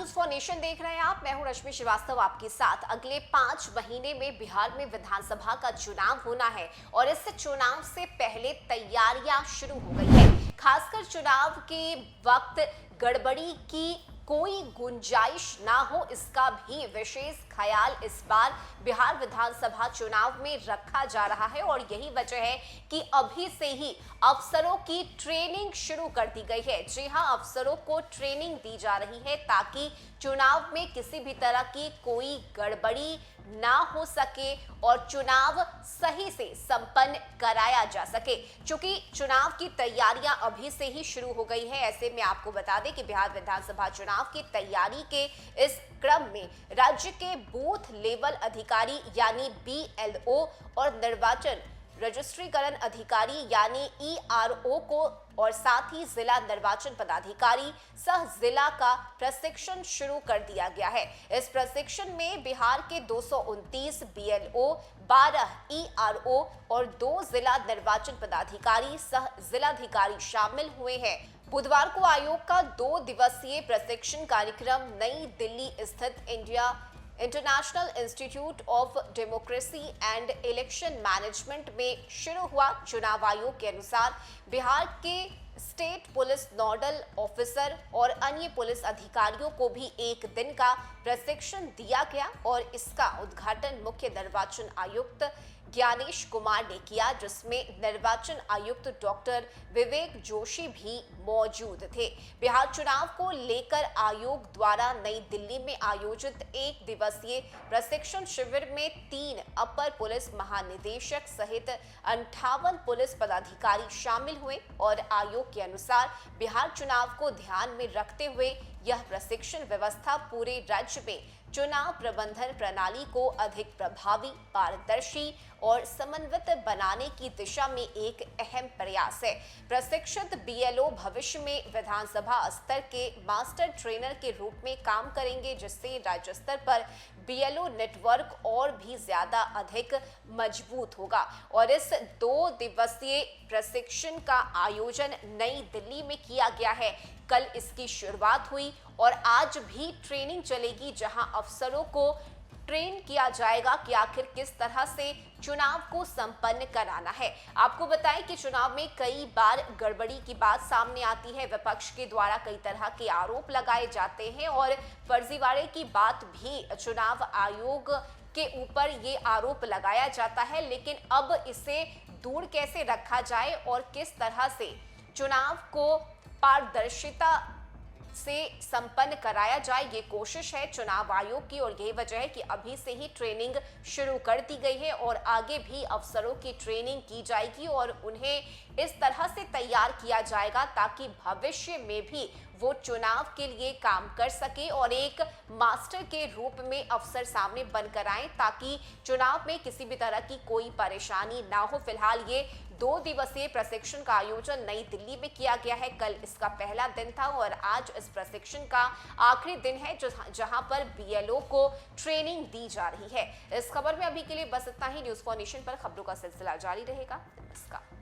News for nation देख रहे हैं आप। मैं हूं रश्मि श्रीवास्तव आपके साथ। अगले 5 महीने में बिहार में विधानसभा का चुनाव होना है और इस चुनाव से पहले तैयारियां शुरू हो गई है। खासकर चुनाव के वक्त गड़बड़ी की कोई गुंजाइश ना हो, इसका भी विशेष ख्याल इस बार बिहार विधानसभा चुनाव में रखा जा रहा है और यही वजह है कि अभी से ही अफसरों की ट्रेनिंग शुरू कर दी गई है। जी हां, अफसरों को ट्रेनिंग दी जा रही है ताकि चुनाव में किसी भी तरह की कोई गड़बड़ी ना हो सके और चुनाव सही से संपन्न कराया जा सके। चूंकि चुनाव की तैयारियां अभी से ही शुरू हो गई है, ऐसे में आपको बता दें कि बिहार विधानसभा चुनाव की तैयारी के इस क्रम में राज्य के बूथ लेवल अधिकारी यानी BLO और निर्वाचन रजिस्ट्रीकरण अधिकारी यानी ERO को और साथ ही जिला निर्वाचन पदाधिकारी सह जिला का प्रशिक्षण शुरू कर दिया गया है। इस प्रशिक्षण में बिहार के 229 BLO, 12 ERO और 2 जिला निर्वाचन पदाधिकारी सह जिलाधिकारी शामिल हुए हैं। बुधवार को आयोग का 2 दिवसीय प्रशिक्षण कार्यक्रम नई दिल्ली स्थित international institute of democracy and election management में शुरू हुआ। चुनाव आयोग के अनुसार बिहार के स्टेट पुलिस नोडल ऑफिसर और अन्य पुलिस अधिकारियों को भी 1 दिन का प्रशिक्षण दिया गया और इसका उद्घाटन मुख्य निर्वाचन आयुक्त ज्ञानेश कुमार ने किया, जिसमें निर्वाचन आयुक्त डॉक्टर विवेक जोशी भी मौजूद थे। बिहार चुनाव को लेकर आयोग द्वारा नई दिल्ली में आयोजित 1 दिवसीय प्रशिक्षण शिविर में 3 अपर पुलिस महानिदेशक सहित 58 पुलिस पदाधिकारी शामिल हुए और आयोग के अनुसार बिहार चुनाव को ध्यान में रखते हुए यह प्रशिक्षण व्यवस्था पूरे राज्य में चुनाव प्रबंधन प्रणाली को अधिक प्रभावी, पारदर्शी और समन्वित बनाने की दिशा में एक अहम प्रयास है। प्रशिक्षित BLO भविष्य में विधानसभा स्तर के मास्टर ट्रेनर के रूप में काम करेंगे, जिससे राज्य स्तर पर BLO नेटवर्क और भी ज्यादा अधिक मजबूत होगा। और इस 2 दिवसीय प्रशिक्षण का आयोजन नई दिल्ली में किया गया है। कल इसकी शुरुआत हुई और आज भी ट्रेनिंग चलेगी, जहां अफसरों को ट्रेन किया जाएगा कि आखिर किस तरह से चुनाव को संपन्न कराना है। आपको बताएं कि चुनाव में कई बार गड़बड़ी की बात सामने आती है। विपक्ष के द्वारा कई तरह के आरोप लगाए जाते हैं और फर्जीवाड़े की बात भी चुनाव आयोग के ऊपर ये आरोप लगाया जाता है। लेकिन अब इसे दूर कैसे रखा जाए और किस तरह से चुनाव को पारदर्शिता से संपन्न कराया जाए, ये कोशिश है चुनाव आयोग की और यही वजह है कि अभी से ही ट्रेनिंग शुरू कर दी गई है और आगे भी अफसरों की ट्रेनिंग की जाएगी और उन्हें इस तरह से तैयार किया जाएगा ताकि भविष्य में भी वो चुनाव के लिए काम कर सके और एक मास्टर के रूप में अफसर सामने बनकर आए ताकि चुनाव में किसी भी तरह की कोई परेशानी ना हो। फिलहाल ये 2 दिवसीय प्रशिक्षण का आयोजन नई दिल्ली में किया गया है। कल इसका पहला दिन था और आज इस प्रशिक्षण का आखिरी दिन है जहां पर BLO को ट्रेनिंग दी जा रही है। इस खबर में अभी के लिए बस इतना ही। न्यूज फॉर नेशन पर खबरों का सिलसिला जारी रहेगा। नमस्कार।